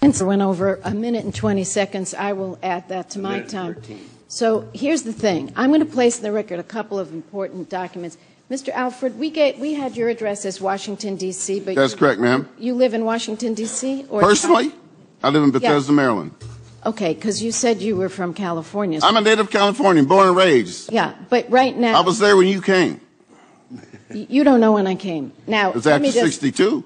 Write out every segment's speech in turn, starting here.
since I went over a minute and 20 seconds, I will add that to my time. So here's the thing. I'm going to place in the record a couple of important documents. Mr. Alford, we had your address as Washington, D.C., but that's correct, ma'am. You live in Washington, D.C.? Personally, I live in Bethesda, Maryland. Okay, because you said you were from California. So I'm a native Californian, born and raised. Yeah, but right now... I was there when you came. You don't know when I came. Now, it was after 62.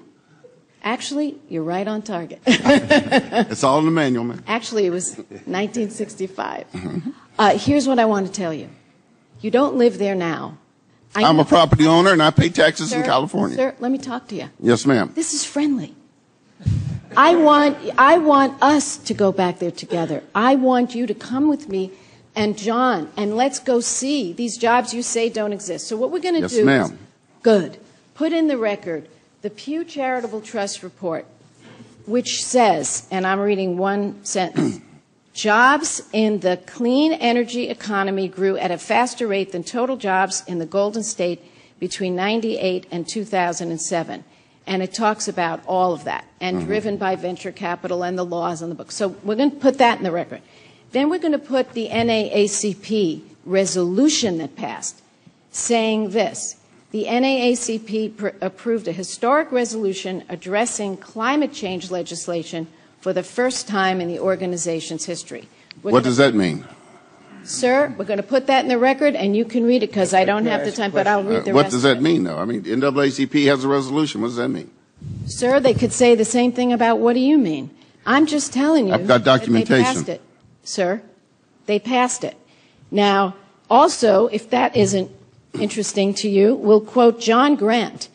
Actually, you're right on target. It's all in the manual, man. Actually, it was 1965. Here's what I want to tell you. You don't live there now. I'm a property owner, and I pay taxes in California. Sir, let me talk to you. Yes, ma'am. This is friendly. I want us to go back there together. I want you to come with me and John, and let's go see these jobs you say don't exist. So what we're going to do is, good, put in the record the Pew Charitable Trust report, which says, and I'm reading one sentence, jobs in the clean energy economy grew at a faster rate than total jobs in the Golden State between 1998 and 2007. And it talks about all of that, and driven by venture capital and the laws on the books. So we're going to put that in the record. Then we're going to put the NAACP resolution that passed, saying this. The NAACP approved a historic resolution addressing climate change legislation for the first time in the organization's history. What does that mean? Sir, we're going to put that in the record, and you can read it because I don't have the time, but I'll read the rest. What does that mean, though? I mean, NAACP has a resolution. What does that mean? Sir, they could say the same thing about what do you mean? I'm just telling you. I've got documentation. They passed it, sir. They passed it. Now, also, if that isn't interesting to you, we'll quote John Grant,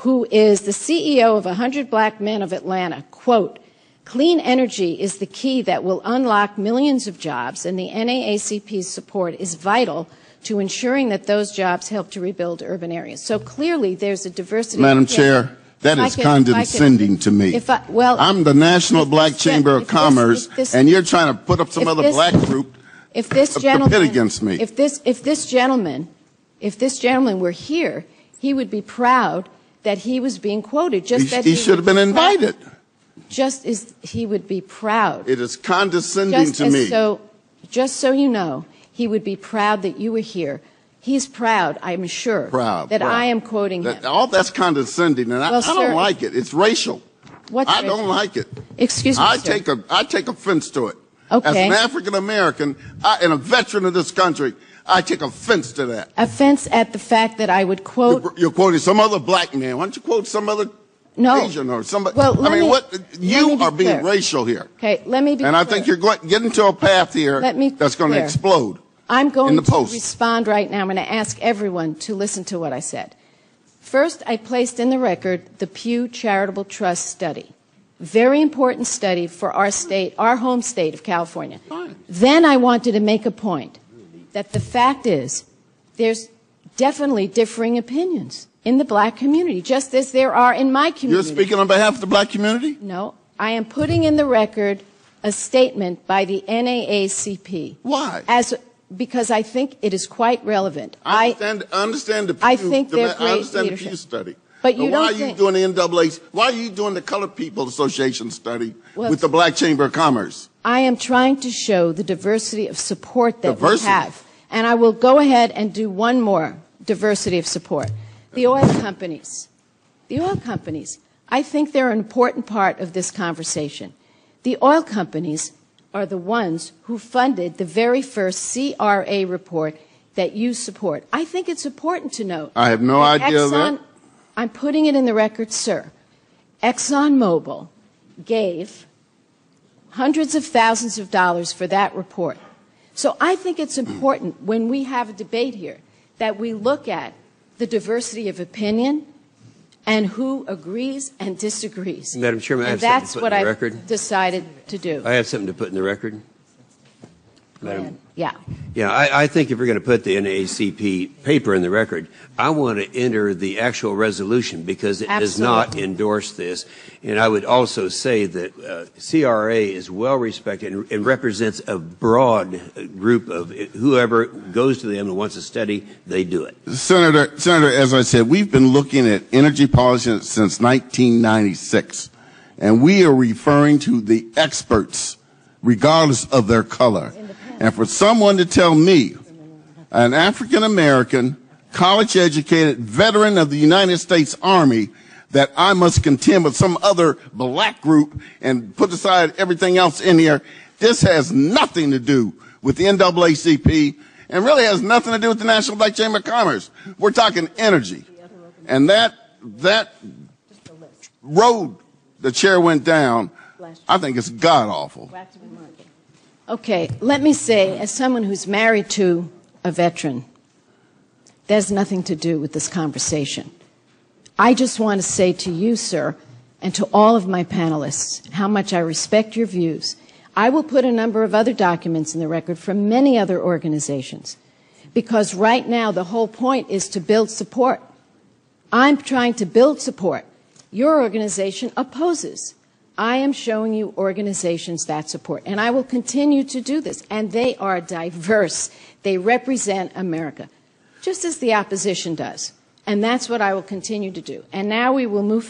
who is the CEO of 100 Black Men of Atlanta, quote, clean energy is the key that will unlock millions of jobs, and the NAACP's support is vital to ensuring that those jobs help to rebuild urban areas. So clearly there's a diversity. Madam Chair, that is condescending to me. I'm the National Black Chamber of Commerce, and you're trying to put up some other black group to pit against me. If this gentleman were here, he would be proud that he was being quoted. He should have been invited. Just as he would be proud. It is condescending to me. Just so you know, he would be proud that you were here. He's proud, I'm sure, that I am quoting him. All that's condescending, and I don't like it. It's racial. I don't like it. Excuse me, sir. I take offense to it. Okay. As an African American and a veteran of this country, I take offense to that. Offense at the fact that I would quote. You're quoting some other black man. Why don't you quote some other Asian or somebody? Well, you are being racial here. Okay, let me be clear. And I think you're getting to a path here that's going to explode. I'm going to respond right now. I'm going to ask everyone to listen to what I said. First, I placed in the record the Pew Charitable Trust study. Very important study for our state, our home state of California. Then I wanted to make a point that the fact is there's definitely differing opinions in the black community, just as there are in my community. You're speaking on behalf of the black community? No. I am putting in the record a statement by the NAACP. Why? Because I think it is quite relevant. I understand the Pew, I think they're great leadership. The Pew study. But you why are you doing the NAACP? Why are you doing the Colored People Association study with the Black Chamber of Commerce? I am trying to show the diversity of support that we have. And I will go ahead and do one more diversity of support. The oil companies. The oil companies. I think they're an important part of this conversation. The oil companies are the ones who funded the very first CRA report that you support. I think it's important to note. I have no idea of that. I'm putting it in the record, sir. ExxonMobil gave hundreds of thousands of dollars for that report. So I think it's important when we have a debate here that we look at the diversity of opinion and who agrees and disagrees. Madam Chairman, I have something to put in the record. That's what I've decided to do. I have something to put in the record. Madam. Yeah. Yeah, I think if we're going to put the NAACP paper in the record, I want to enter the actual resolution because it does not endorse this. And I would also say that CRA is well respected and represents a broad group of whoever goes to them and wants to study, they do it. Senator, as I said, we've been looking at energy policy since 1996. And we are referring to the experts, regardless of their color. And for someone to tell me, an African-American, college-educated veteran of the United States Army, that I must contend with some other black group and put aside everything else in here, this has nothing to do with the NAACP and really has nothing to do with the National Black Chamber of Commerce. We're talking energy. And that road the chair went down, I think it's god-awful. Okay, let me say, as someone who's married to a veteran, there's nothing to do with this conversation. I just want to say to you, sir, and to all of my panelists, how much I respect your views. I will put a number of other documents in the record from many other organizations, because right now the whole point is to build support. I'm trying to build support. Your organization opposes. I am showing you organizations that support, and I will continue to do this. And they are diverse. They represent America, just as the opposition does. And that's what I will continue to do. And now we will move